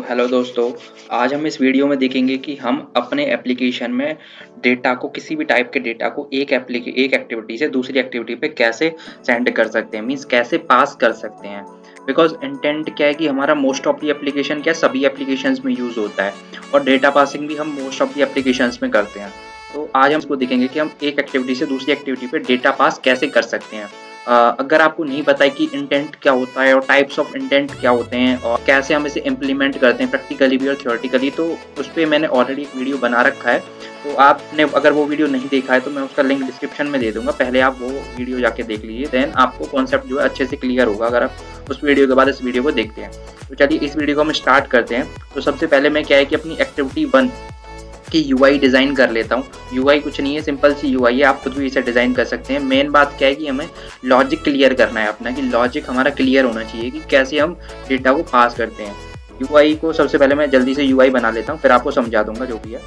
तो हेलो दोस्तों। आज हम इस वीडियो में देखेंगे कि हम अपने एप्लीकेशन में डेटा को किसी भी टाइप के डेटा को एक एक्टिविटी से दूसरी एक्टिविटी पे कैसे सेंड कर सकते हैं, मींस कैसे पास कर सकते हैं। बिकॉज इंटेंट क्या है कि हमारा मोस्ट ऑफ द एप्लीकेशन क्या सभी एप्लीकेशंस में यूज़ होता है और डेटा पासिंग भी हम मोस्ट ऑफ द एप्लीकेशंस में करते हैं। तो आज हम इसको देखेंगे कि हम एक एक्टिविटी से दूसरी एक्टिविटी पे डेटा पास कैसे कर सकते हैं। अगर आपको नहीं पता है कि इंटेंट क्या होता है और टाइप्स ऑफ इंटेंट क्या होते हैं और कैसे हम इसे इम्प्लीमेंट करते हैं प्रैक्टिकली भी और थियोरेटिकली, तो उस पर मैंने ऑलरेडी एक वीडियो बना रखा है। तो आपने अगर वो वीडियो नहीं देखा है तो मैं उसका लिंक डिस्क्रिप्शन में दे दूंगा, पहले आप वो वीडियो जाके देख लीजिए, देन आपको कॉन्सेप्ट जो है अच्छे से क्लियर होगा अगर आप उस वीडियो के बाद इस वीडियो को देखते हैं। तो चलिए इस वीडियो को हम स्टार्ट करते हैं। तो सबसे पहले मैं क्या है कि अपनी एक्टिविटी 1 की यूआई डिज़ाइन कर लेता हूँ। यूआई कुछ नहीं है, सिंपल सी यूआई है, आप खुद भी इसे डिज़ाइन कर सकते हैं। मेन बात क्या है कि हमें लॉजिक क्लियर करना है अपना, कि लॉजिक हमारा क्लियर होना चाहिए कि कैसे हम डेटा को पास करते हैं। यूआई को सबसे पहले मैं जल्दी से यूआई बना लेता हूँ, फिर आपको समझा दूंगा जो भी है।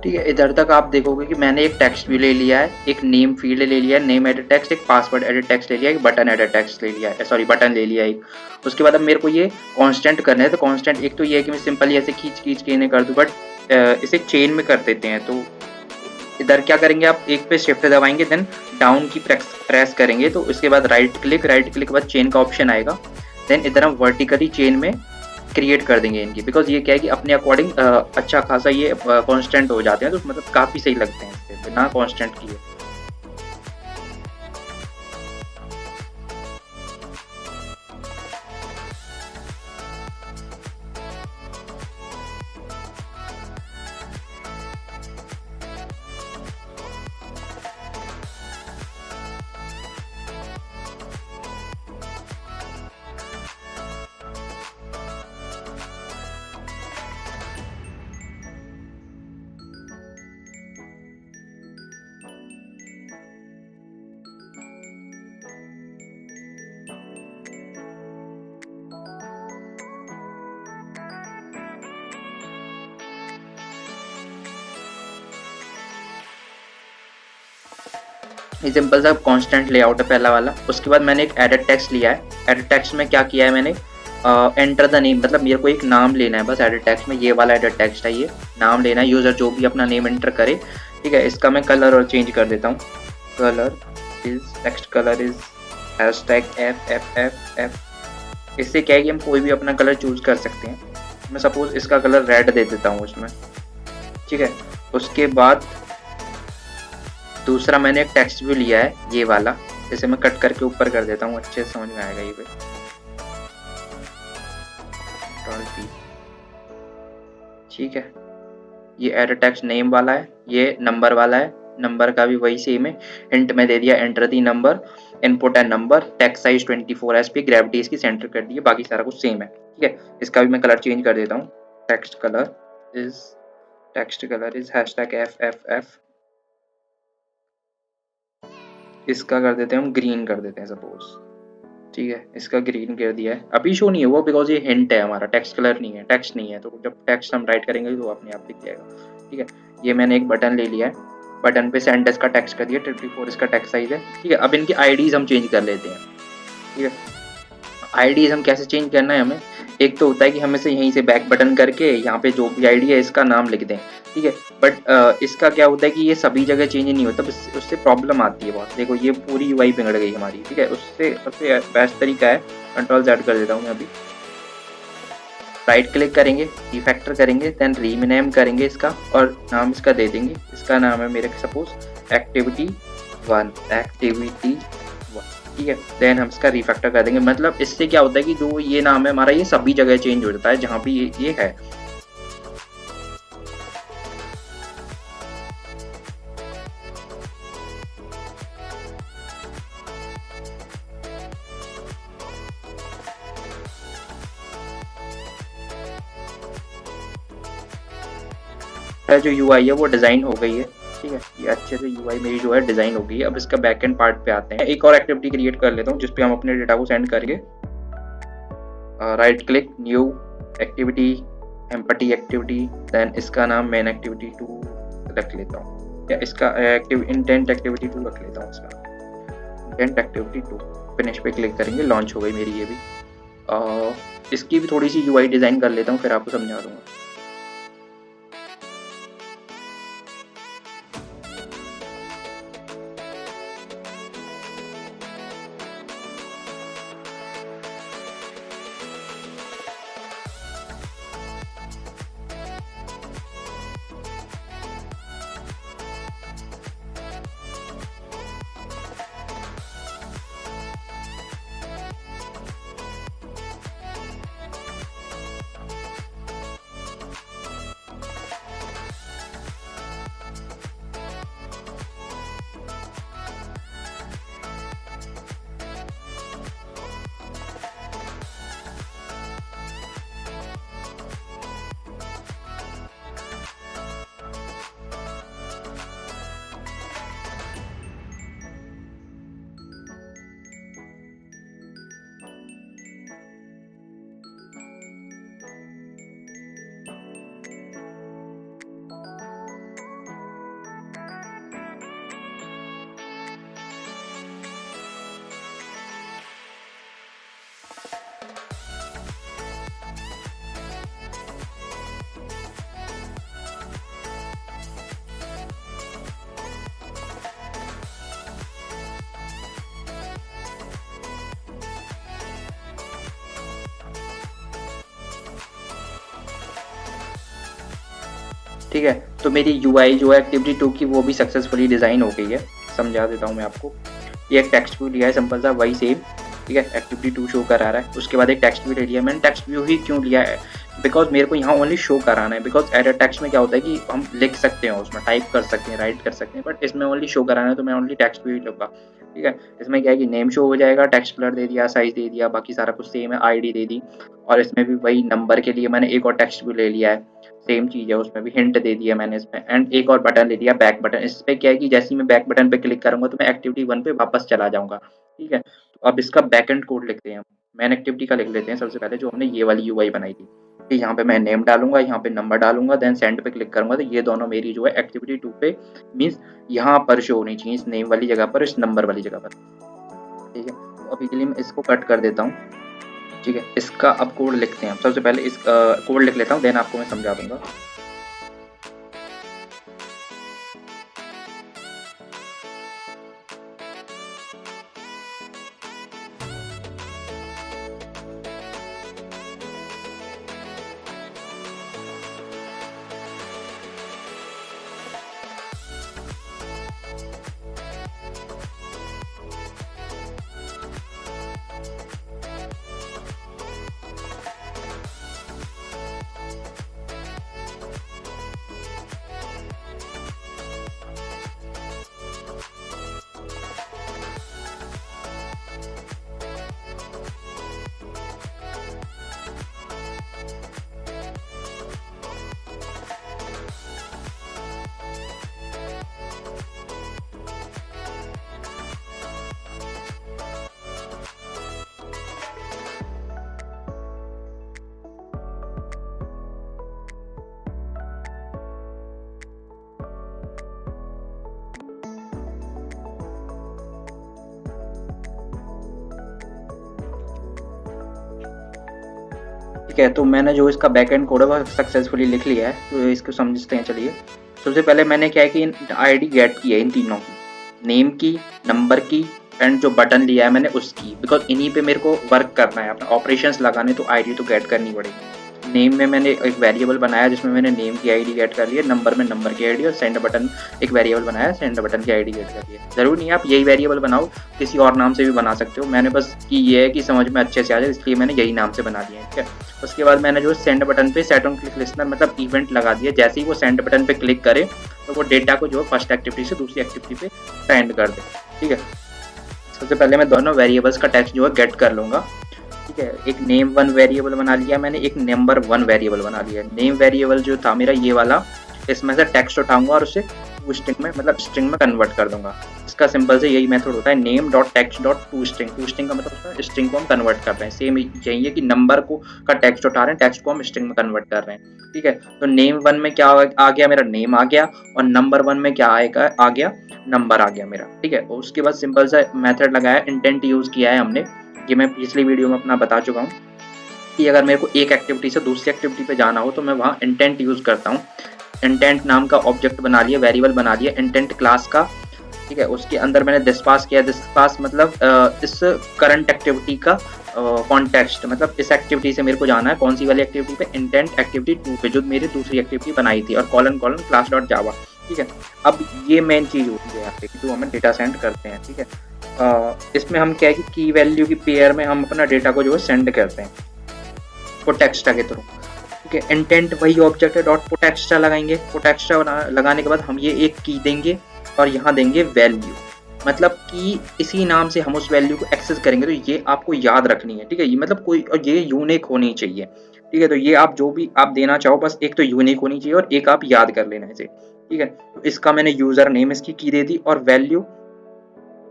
ठीक है, इधर तक आप देखोगे कि मैंने एक टेक्स्ट भी ले लिया है, एक नेम फील्ड ले लिया है, नेम एडिट टेक्स्ट, एक पासवर्ड एडिट टेक्स्ट ले लिया है, एक बटन एडिट टेक्स्ट ले लिया है, सॉरी बटन ले लिया है एक। उसके बाद अब मेरे को ये कांस्टेंट करना है। तो कांस्टेंट एक तो ये है कि मैं सिंपली ऐसे खींच के इन्हें कर दूँ, बट इसे चेन में कर देते हैं। तो इधर क्या करेंगे, आप एक पे शिफ्ट दबाएंगे, देन डाउन की प्रेस करेंगे, तो उसके बाद राइट क्लिक के बाद चेन का ऑप्शन आएगा। देन इधर हम वर्टिकली चेन में क्रिएट कर देंगे इनकी, बिकॉज ये क्या है कि अपने अकॉर्डिंग अच्छा खासा ये कांस्टेंट हो जाते हैं, तो मतलब काफ़ी सही लगते हैं इससे बिना कांस्टेंट किए। ये सिंपल सा कांस्टेंट लेआउट है पहला वाला। उसके बाद मैंने एक एडिट टेक्स्ट लिया है। एडिट टेक्स्ट में क्या किया है मैंने, एंटर द नेम, मतलब मेरे को एक नाम लेना है बस। एडिट टेक्स्ट में ये वाला एडिट टेक्स्ट है, ये नाम लेना है, यूज़र जो भी अपना नेम एंटर करे। ठीक है, इसका मैं कलर और चेंज कर देता हूँ। Colour is text colour is #FFFF। इससे क्या है कि हम कोई भी अपना कलर चूज कर सकते हैं। मैं सपोज इसका कलर रेड दे देता हूँ उसमें। ठीक है, उसके बाद दूसरा मैंने एक टेक्स्ट भी लिया है ये वाला, जैसे मैं कट करके ऊपर कर देता हूँ, अच्छे से समझ में आएगा ये पे। ठीक है, ये एडिट टेक्स्ट नेम वाला है, ये नंबर वाला है, नंबर का भी वही सेम है। हिंट में दे दिया एंटर दी नंबर, इनपुट है number, text size 24 SP, gravity इसकी सेंटर कर दी है, बाकी सारा कुछ सेम है। ठीक है, इसका भी मैं कलर चेंज कर देता हूँ। Text colour is #FFF। इसका कर देते हैं हम ग्रीन कर देते हैं सपोज। ठीक है, इसका ग्रीन कर दिया है। अभी शो नहीं है वो, बिकॉज ये हिंट है हमारा, टेक्स्ट कलर नहीं है, टेक्स्ट नहीं है। तो जब टेक्स्ट हम राइट करेंगे तो अपने आप दिख जाएगा। ठीक है, ये मैंने एक बटन ले लिया है, बटन पे सेंटेंस का टेक्स्ट कर दिया, 24 इसका टेक्स्ट साइज है। ठीक है, अब इनकी आईडीज हम चेंज कर लेते हैं। ठीक है, आईडीज हम कैसे चेंज करना है हमें, एक तो होता है कि हम इसे यहीं से बैक बटन करके यहाँ पे जो भी आईडी है इसका नाम लिख दें। ठीक है, बट इसका क्या होता है कि ये सभी जगह चेंज नहीं होता, उससे प्रॉब्लम आती है बहुत। देखो ये पूरी यूआई बिगड़ गई हमारी। ठीक है, उससे सबसे बेस्ट तरीका है, Ctrl+Z कर देता हूँ मैं अभी। राइट क्लिक करेंगे, रिफैक्टर करेंगे, देन रीनेम करेंगे इसका और नाम इसका दे देंगे। इसका नाम है मेरे सपोज एक्टिविटी 1। ठीक है, देन हम इसका रिफैक्टर कर देंगे। मतलब इससे क्या होता है कि जो ये नाम है हमारा, ये सभी जगह चेंज हो जाता है जहाँ भी ये है। है जो यूआई है वो डिज़ाइन हो गई है। ठीक है, ये अच्छे से यूआई मेरी जो है डिज़ाइन हो गई है। अब इसका बैकएंड पार्ट पे आते हैं। एक और एक्टिविटी क्रिएट कर लेता हूँ जिसपे हम अपने डेटा को सेंड करेंगे। Right click, new activity, empty activity, then इसका नाम मेन एक्टिविटी 2 रख लेता हूँ, या इसका इंटेंट एक्टिविटी 2 रख लेता हूँ। इसका इंटेंट एक्टिविटी 2, फिनिश पे क्लिक करेंगे, लॉन्च हो गई मेरी ये भी। इसकी भी थोड़ी सी यूआई डिज़ाइन कर लेता हूँ, फिर आपको समझा दूंगा। ठीक है, तो मेरी यूआई जो है एक्टिविटी 2 की वो भी सक्सेसफुली डिज़ाइन हो गई है। समझा देता हूँ मैं आपको। ये एक टेक्स्ट व्यू लिया है सिंपल सा, वही सेम। ठीक है, एक्टिविटी 2 शो करा रहा है। उसके बाद एक टेक्स्ट व्यू ले लिया। मैंने टेक्स्ट व्यू ही क्यों लिया है, बिकॉज मेरे को यहाँ ओनली शो कराना है। बिकॉज एरर टेक्स्ट में क्या होता है कि हम लिख सकते हैं, उसमें टाइप कर सकते हैं, राइट कर सकते हैं, बट इसमें ओनली शो कराना है, तो मैं ओनली टेक्स्ट व्यू ही लूँगा। ठीक है, इसमें क्या है कि नेम शो हो जाएगा, टेक्स्ट कलर दे दिया, साइज दे दिया, बाकी सारा कुछ सेम है, आईडी दे दी। और इसमें भी वही नंबर के लिए मैंने एक और टेक्स्ट व्यू ले लिया है, सेम चीज़ है, उसमें भी हिंट दे दिया मैंने इसमें। एंड एक और बटन ले लिया, बैक बटन। इस पर क्या है कि जैसे ही मैं बैक बटन पे क्लिक करूंगा तो मैं एक्टिविटी 1 पे वापस चला जाऊंगा। ठीक है, तो अब इसका बैक एंड कोड लिखते हैं हम। मैन एक्टिविटी का लिख लेते हैं सबसे पहले, जो हमने ये वाली यूआई बनाई थी। ठीक, यहाँ पे मैं नेम डालूंगा, यहाँ पे नंबर डालूंगा, देन सेंड पे क्लिक करूंगा, तो ये दोनों मेरी जो है एक्टिविटी 2 पे मीन्स यहाँ पर शो होनी चाहिए, इस नेम वाली जगह पर, इस नंबर वाली जगह पर। ठीक है, तो अभी के लिए मैं इसको कट कर देता हूँ। ठीक है, इसका अब कोड लिखते हैं। सबसे पहले इस कोड लिख लेता हूँ, देन आपको मैं समझा दूंगा। ठीक है, तो मैंने जो इसका बैक एंड कोड है वो सक्सेसफुली लिख लिया है, तो इसको समझते हैं। चलिए, सबसे पहले मैंने क्या है कि आईडी गेट की है, इन तीनों की, नेम की, नंबर की, एंड जो बटन लिया है मैंने उसकी। बिकॉज इन्हीं पे मेरे को वर्क करना है, अपना ऑपरेशंस लगाने, तो आईडी तो गेट करनी पड़ेगी। नेम में मैंने एक वेरिएबल बनाया जिसमें मैंने नेम की आईडी गेट कर ली है, नंबर में नंबर की आईडी, और सेंड बटन एक वेरिएबल बनाया, सेंड बटन की आईडी गेट कर ली है। जरूरी नहीं है आप यही वेरिएबल बनाओ, किसी और नाम से भी बना सकते हो। मैंने बस कि ये है कि समझ में अच्छे से आ जाए, इसलिए मैंने यही नाम से बना दिया है। ठीक है, उसके बाद मैंने जो सेंड बटन पे सेट ऑन क्लिक लिस्टनर मतलब इवेंट लगा दिया। जैसे ही वो सेंड बटन पे क्लिक करे तो वो डेटा को जो है फर्स्ट एक्टिविटी से दूसरी एक्टिविटी पे सेंड कर दे। ठीक है, सबसे पहले मैं दोनों वेरिएबल्स का टेक्स्ट जो है गेट कर लूँगा। ठीक है, एक नेम 1 वेरिएबल बना लिया मैंने, एक नंबर 1 वेरिएबल बना लिया। नेम वेरिएबल जो था मेरा ये वाला, इसमें से टेक्स्ट उठाऊंगा और उसे टू स्ट्रिंग में मतलब स्ट्रिंग में कन्वर्ट कर दूंगा। इसका सिंपल से यही मेथड होता है, name dot text dot to string. To string का मतलब स्ट्रिंग को हम कन्वर्ट कर रहे हैं। सेम यही है कि नंबर को का टेक्स्ट उठा रहे हैं, टेक्स्ट को हम स्ट्रिंग में कन्वर्ट कर रहे हैं। ठीक है, तो नेम 1 में क्या आ गया मेरा, नेम आ गया, और नंबर 1 में क्या आएगा, आ गया नंबर आ गया मेरा। ठीक है, और उसके बाद सिंपल सा मेथड लगाया, इंटेंट यूज किया है हमने, ये मैं पिछली वीडियो में अपना बता चुका हूँ कि अगर मेरे को एक एक्टिविटी से दूसरी एक्टिविटी पे जाना हो तो मैं वहाँ इंटेंट यूज करता हूँ। इंटेंट नाम का ऑब्जेक्ट बना लिया, वेरिएबल बना लिया इंटेंट क्लास का। ठीक है, उसके अंदर मैंने दिस पास किया, दिस पास मतलब इस करंट एक्टिविटी का कॉन्टेक्स्ट, मतलब इस एक्टिविटी से मेरे को जाना है कौन सी वाली एक्टिविटी पे, इंटेंट एक्टिविटी 2 पे जो मेरी दूसरी एक्टिविटी बनाई थी, और कॉलन कॉलन क्लास डॉट जावा। ठीक है, अब ये मेन चीज होती है यहाँ पे जो हमें डेटा सेंड करते हैं। ठीक है, इसमें हम क्या है कि की वैल्यू की पेयर में हम अपना डेटा को जो है सेंड करते हैं पोटेक्स्टा के थ्रू। ठीक है, इंटेंट वही ऑब्जेक्ट है, डॉट पोटेक्स्टा लगाएंगे। पोटेक्स्टा लगाने के बाद हम ये एक की देंगे और यहाँ देंगे वैल्यू, मतलब कि इसी नाम से हम उस वैल्यू को एक्सेस करेंगे। तो ये आपको याद रखनी है। ठीक है, ये मतलब कोई, और ये यूनिक होनी चाहिए। ठीक है, तो ये आप जो भी आप देना चाहो बस एक तो यूनिक होनी चाहिए और एक आप याद कर लेना इसे। ठीक है, तो इसका मैंने यूजर नेम इसकी की दे दी और वैल्यू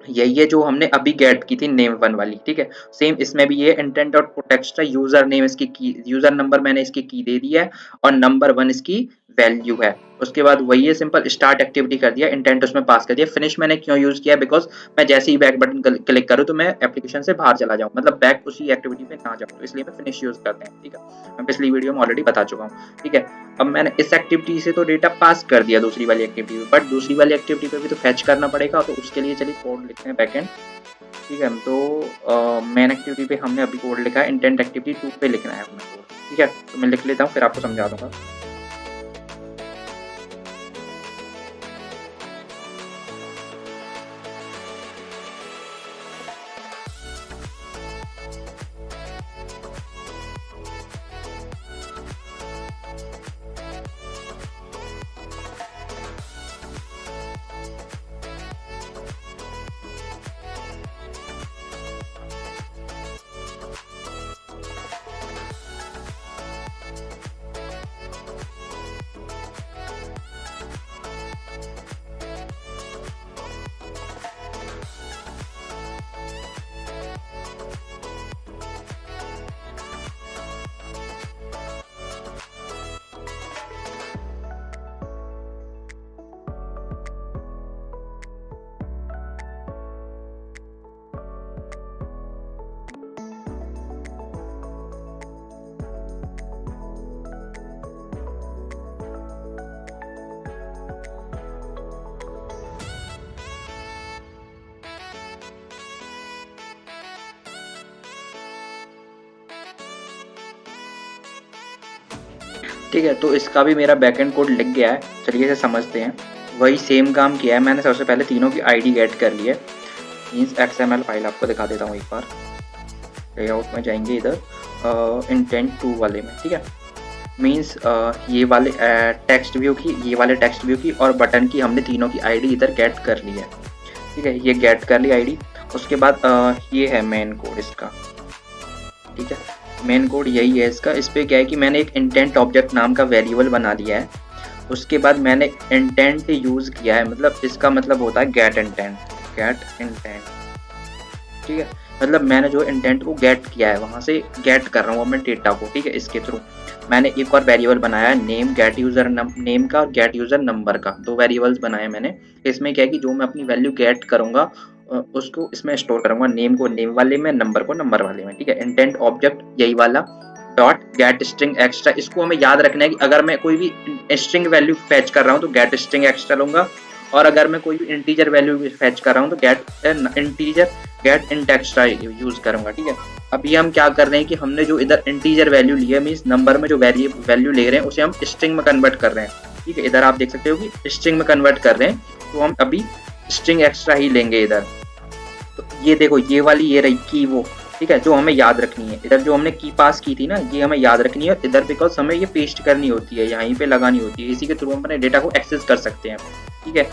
यही है जो हमने अभी गेट की थी नेम 1 वाली। ठीक है, सेम इसमें भी ये इंटेंट और पोटेक्स्टा, यूजर नेम इसकी की, यूजर नंबर मैंने इसकी की दे दी है और नंबर 1 इसकी वैल्यू है। उसके बाद वही है, सिंपल स्टार्ट एक्टिविटी कर दिया, इंटेंट उसमें पास कर दिया। फिनिश मैंने क्यों यूज किया, बिकॉज मैं जैसे ही बैक बटन क्लिक करूँ तो मैं एप्लीकेशन से बाहर चला जाऊँ, मतलब बैक उसी एक्टिविटी पे ना जाऊँ, तो इसलिए मैं फिनिश यूज करते हैं। ठीक है, मैं पिछली वीडियो में ऑलरेडी बता चुका हूँ। ठीक है, अब मैंने इस एक्टिविटी से तो डेटा पास कर दिया दूसरी वाली एक्टिविटी पे, बट दूसरी वाली एक्टिविटी पे भी तो फैच करना पड़ेगा, तो उसके लिए चलिए कोड लिखते हैं बैकएंड। ठीक है, तो मेन एक्टिविटी पे हमने अभी कोड लिखा है, इंटेंट एक्टिविटी 2 पे लिखना है अपना कोड। ठीक है, तो मैं लिख लेता हूँ फिर आपको समझा दूंगा। ठीक है, तो इसका भी मेरा बैकएंड कोड लिख गया है, चलिए इसे समझते हैं। वही सेम काम किया है मैंने, सबसे पहले तीनों की आईडी गेट कर ली है। मीन्स एक्सएमएल फाइल आपको दिखा देता हूँ एक बार, लेआउट में जाएंगे इधर इंटेंट 2 वाले में। ठीक है, मीन्स ये वाले टेक्स्ट व्यू की, ये वाले टेक्स्ट व्यू की और बटन की हमने तीनों की आईडी इधर गेट कर ली है। ठीक है, ये गेट कर ली आईडी। उसके बाद ये है मेन कोड इसका। ठीक है, मेन कोड यही है इसका। इस पे क्या है कि मैंने एक इंटेंट ऑब्जेक्ट नाम का वेरिएबल बना लिया है। उसके बाद मैंने इंटेंट यूज किया है, मतलब इसका मतलब होता है गेट इंटेंट, गेट इंटेंट। ठीक है, मतलब मैंने जो इंटेंट को गेट किया है वहां से गेट कर रहा हूँ मैं डेटा को। ठीक है, इसके थ्रू मैंने एक और वेरिएबल बनाया है, नेम, गेट यूजर नेम का और गेट यूजर नंबर का, 2 वेरिएबल्स बनाए मैंने। इसमें क्या है कि जो मैं अपनी वैल्यू गेट करूंगा उसको इसमें स्टोर करूंगा, नेम को नेम वाले में, नंबर को नंबर वाले में। ठीक है, इंटेंट ऑब्जेक्ट यही वाला डॉट गेट स्ट्रिंग एक्स्ट्रा। इसको हमें याद रखना है कि अगर मैं कोई भी स्ट्रिंग वैल्यू फैच कर रहा हूँ तो गेट स्ट्रिंग एक्स्ट्रा लूंगा, और अगर मैं कोई भी इंटीजर वैल्यू फैच कर रहा हूँ तो get integer get int extra use करूंगा। ठीक है, अभी हम क्या कर रहे हैं कि हमने जो इधर इंटीजर वैल्यू ली है, मीन्स नंबर में जो वैल्यू ले रहे हैं उसे हम स्ट्रिंग में कन्वर्ट कर रहे हैं। ठीक है, इधर आप देख सकते हो कि स्ट्रिंग में कन्वर्ट कर रहे हैं, तो हम अभी स्ट्रिंग एक्स्ट्रा ही लेंगे इधर। तो ये देखो, ये वाली ये रही की वो। ठीक है, जो हमें याद रखनी है, इधर जो हमने की पास की थी ना, ये हमें याद रखनी है, इधर बिकॉज हमें ये पेस्ट करनी होती है, यहीं पे लगानी होती है, इसी के थ्रू हम अपने डेटा को एक्सेस कर सकते हैं। ठीक है,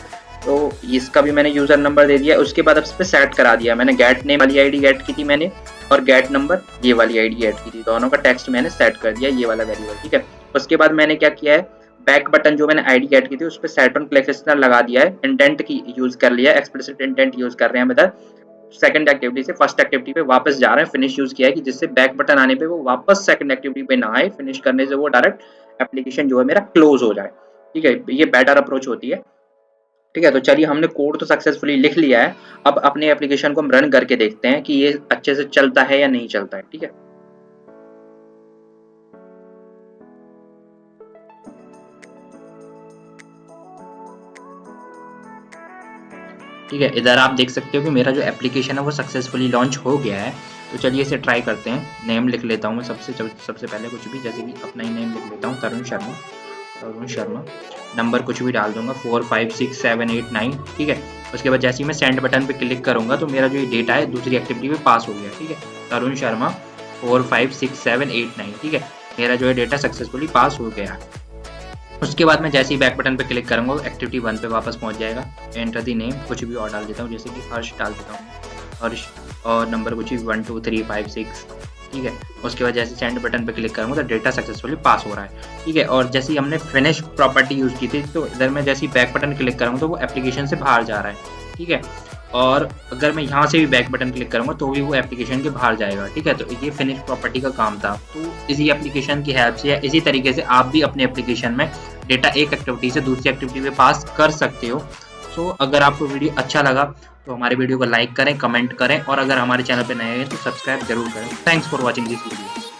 तो इसका भी मैंने यूजर नंबर दे दिया। उसके बाद अब इस पर सेट करा दिया मैंने, गेट नेम वाली आईडी गेट की थी मैंने, और गेट नंबर ये वाली आईडी गेट की थी, दोनों का टेक्स्ट मैंने सेट कर दिया, ये वाला वेरिएबल। ठीक है, उसके बाद मैंने क्या किया है, बैक बटन जो मैंने आईडी ऐड की थी उस पर सेट ऑन क्लिफिस्नर लगा दिया है, इंडेंट की यूज कर लिया है, एक्सप्लिसिट इंडेंट यूज कर रहे हैं इधर। सेकंड एक्टिविटी से फर्स्ट एक्टिविटी पे वापस जा रहे हैं, फिनिश यूज किया है कि जिससे बैक बटन आने पे वो वापस सेकंड एक्टिविटी पे ना आए, फिनिश करने से वो डायरेक्ट एप्लीकेशन जो है मेरा क्लोज हो जाए। ठीक है, ये बेटर अप्रोच होती है। ठीक है, तो चलिए हमने कोड तो सक्सेसफुली लिख लिया है, अब अपने एप्लीकेशन को हम रन करके देखते हैं कि ये अच्छे से चलता है या नहीं चलता है। ठीक है, ठीक है, इधर आप देख सकते हो कि मेरा जो एप्लीकेशन है वो सक्सेसफुली लॉन्च हो गया है। तो चलिए इसे ट्राई करते हैं। नेम लिख लेता हूँ मैं सबसे पहले कुछ भी, जैसे कि अपना ही नेम लिख लेता हूँ, तरुण शर्मा। नंबर कुछ भी डाल दूंगा 4 5 6 7 8 9। ठीक है, उसके बाद जैसे ही मैं सेंड बटन पे क्लिक करूंगा तो मेरा जो ये डेटा है दूसरी एक्टिविटी में पास हो गया। ठीक है, तरुण शर्मा 4 5 6 7 8 9। ठीक है, मेरा जो है डेटा सक्सेसफुली पास हो गया। उसके बाद मैं जैसे ही बैक बटन पे क्लिक करूंगा एक्टिविटी 1 पे वापस पहुंच जाएगा। एंटर दी नेम कुछ भी और डाल देता हूँ, जैसे कि हर्ष डाल देता हूँ, हर्ष, और नंबर कुछ भी 1 2 3 5 6। ठीक है, उसके बाद जैसे सेंड बटन पे क्लिक करूंगा तो डेटा सक्सेसफुली पास हो रहा है। ठीक है, और जैसे ही हमने फिनिश प्रॉपर्टी यूज की थी तो इधर मैं जैसे ही बैक बटन क्लिक करूंगा तो वो एप्लीकेशन से बाहर जा रहा है। ठीक है, और अगर मैं यहाँ से भी बैक बटन क्लिक करूंगा तो भी वो एप्लीकेशन के बाहर जाएगा। ठीक है, तो ये फिनिश प्रॉपर्टी का काम था। तो इसी एप्लीकेशन की हेल्प से या इसी तरीके से आप भी अपने एप्लीकेशन में डेटा एक एक्टिविटी से दूसरी एक्टिविटी में पास कर सकते हो। सो अगर आपको वीडियो अच्छा लगा तो हमारे वीडियो को लाइक करें, कमेंट करें, और अगर हमारे चैनल पर नए हैं तो सब्सक्राइब जरूर करें। Thanks for watching this video.